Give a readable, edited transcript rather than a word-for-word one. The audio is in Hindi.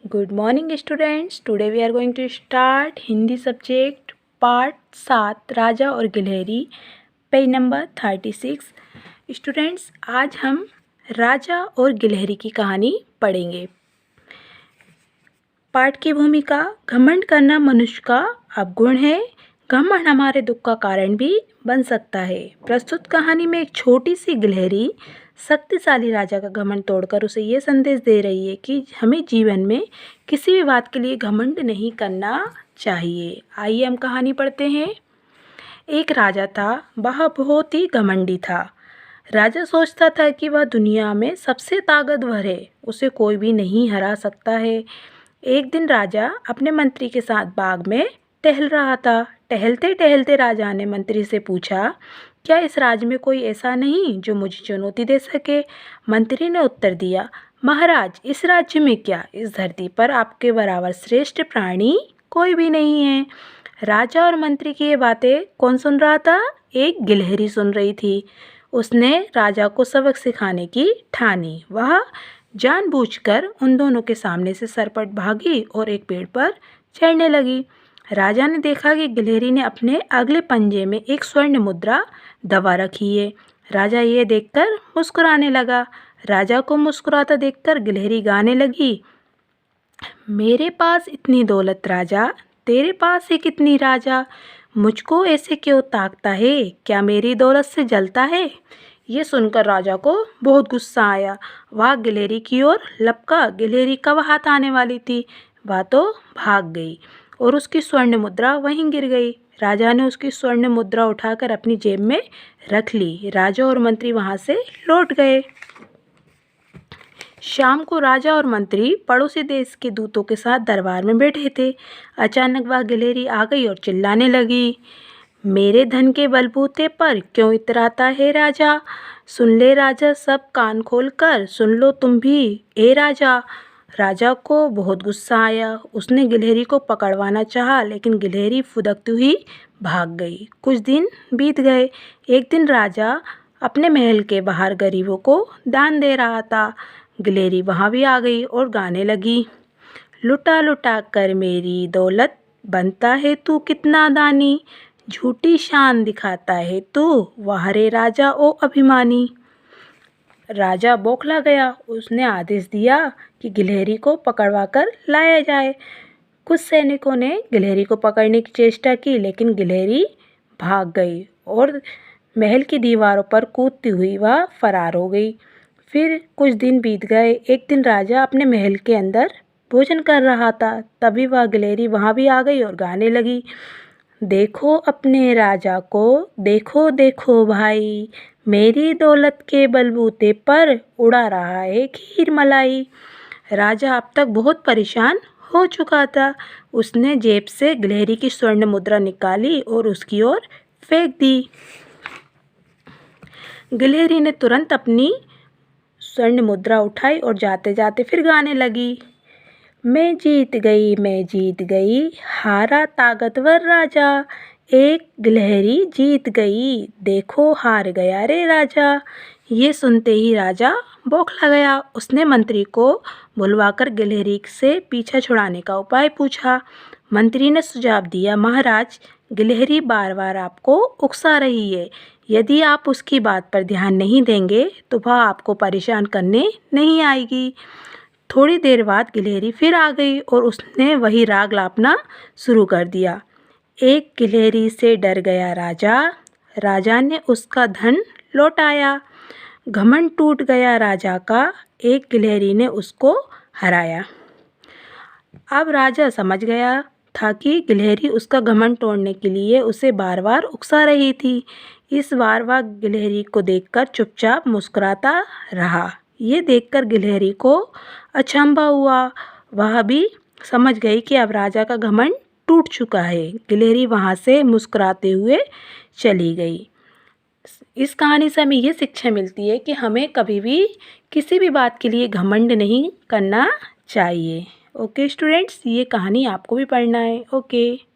Good morning students. Today we are going to start Hindi subject part 7 राजा और गिलहरी पेज नंबर 36। स्टूडेंट्स आज हम राजा और गिलहरी की कहानी पढ़ेंगे। पाठ की भूमिका घमंड करना मनुष्य का अवगुण है। घमंड हमारे दुख का कारण भी बन सकता है। प्रस्तुत कहानी में एक छोटी सी गिलहरी शक्तिशाली राजा का घमंड तोड़कर उसे ये संदेश दे रही है कि हमें जीवन में किसी भी बात के लिए घमंड नहीं करना चाहिए। आइए हम कहानी पढ़ते हैं। एक राजा था, वह बहुत ही घमंडी था। राजा सोचता था कि वह दुनिया में सबसे ताकतवर है, उसे कोई भी नहीं हरा सकता है। एक दिन राजा अपने मंत्री के साथ बाग में टहल रहा था। टहलते टहलते राजा ने मंत्री से पूछा, क्या इस राज्य में कोई ऐसा नहीं जो मुझे चुनौती दे सके? मंत्री ने उत्तर दिया, महाराज, इस राज्य में क्या, इस धरती पर आपके बराबर श्रेष्ठ प्राणी कोई भी नहीं है। राजा और मंत्री की ये बातें कौन सुन रहा था? एक गिलहरी सुन रही थी। उसने राजा को सबक सिखाने की ठानी। वह जानबूझकर उन दोनों के सामने से सरपट भागी और एक पेड़ पर चढ़ने लगी। राजा ने देखा कि गिलहरी ने अपने अगले पंजे में एक स्वर्ण मुद्रा दबा रखी है। राजा ये देखकर मुस्कुराने लगा। राजा को मुस्कुराता देखकर गिलहरी गाने लगी, मेरे पास इतनी दौलत राजा, तेरे पास है कितनी राजा, मुझको ऐसे क्यों ताकता है, क्या मेरी दौलत से जलता है? ये सुनकर राजा को बहुत गुस्सा आया। वह गिलहरी की ओर लपका। गिलहरी कब हाथ आने वाली थी, वह तो भाग गई और उसकी स्वर्ण मुद्रा वहीं गिर गई। राजा ने उसकी स्वर्ण मुद्रा उठाकर अपनी जेब में रख ली। राजा और मंत्री वहां से लौट गए। शाम को राजा और मंत्री पड़ोसी देश के दूतों के साथ दरबार में बैठे थे। अचानक वह गिलहरी आ गई और चिल्लाने लगी, मेरे धन के बलबूते पर क्यों इतराता है राजा? सुन ले राजा, सब कान खोल कर सुन लो तुम भी, ए राजा। राजा को बहुत गुस्सा आया। उसने गिलहरी को पकड़वाना चाहा, लेकिन गिलहरी फुदकती हुई भाग गई। कुछ दिन बीत गए। एक दिन राजा अपने महल के बाहर गरीबों को दान दे रहा था। गिलहरी वहाँ भी आ गई और गाने लगी, लुटा लुटा कर मेरी दौलत, बनता है तू कितना दानी, झूठी शान दिखाता है तू, वाह रे राजा ओ अभिमानी। राजा बौखला गया। उसने आदेश दिया कि गिलहरी को पकड़वा कर लाया जाए। कुछ सैनिकों ने गिलहरी को पकड़ने की चेष्टा की, लेकिन गिलहरी भाग गई और महल की दीवारों पर कूदती हुई वह फरार हो गई। फिर कुछ दिन बीत गए। एक दिन राजा अपने महल के अंदर भोजन कर रहा था। तभी वह गिलहरी वहाँ भी आ गई और गाने लगी, देखो अपने राजा को, देखो देखो भाई, मेरी दौलत के बलबूते पर उड़ा रहा है खीर मलाई। राजा अब तक बहुत परेशान हो चुका था। उसने जेब से गिलहरी की स्वर्ण मुद्रा निकाली और उसकी ओर फेंक दी। गिलहरी ने तुरंत अपनी स्वर्ण मुद्रा उठाई और जाते जाते फिर गाने लगी, मैं जीत गई, हारा ताकतवर राजा, एक गिलहरी जीत गई, देखो हार गया रे राजा। ये सुनते ही राजा बौखला गया। उसने मंत्री को बुलवाकर गिलहरी से पीछा छुड़ाने का उपाय पूछा। मंत्री ने सुझाव दिया, महाराज, गिलहरी बार बार आपको उकसा रही है। यदि आप उसकी बात पर ध्यान नहीं देंगे तो वह आपको परेशान करने नहीं आएगी। थोड़ी देर बाद गिलहरी फिर आ गई और उसने वही राग लापना शुरू कर दिया, एक गिलहरी से डर गया राजा, राजा ने उसका धन लौटाया, घमंड टूट गया राजा का, एक गिलहरी ने उसको हराया। अब राजा समझ गया था कि गिलहरी उसका घमंड तोड़ने के लिए उसे बार बार उकसा रही थी। इस बार वह गिलहरी को देखकर चुपचाप मुस्कुराता रहा। ये देखकर गिलहरी को अचंभा हुआ। वह भी समझ गई कि अब राजा का घमंड टूट चुका है। गिलहरी वहाँ से मुस्कुराते हुए चली गई। इस कहानी से हमें ये शिक्षा मिलती है कि हमें कभी भी किसी भी बात के लिए घमंड नहीं करना चाहिए। ओके स्टूडेंट्स, ये कहानी आपको भी पढ़ना है। ओके।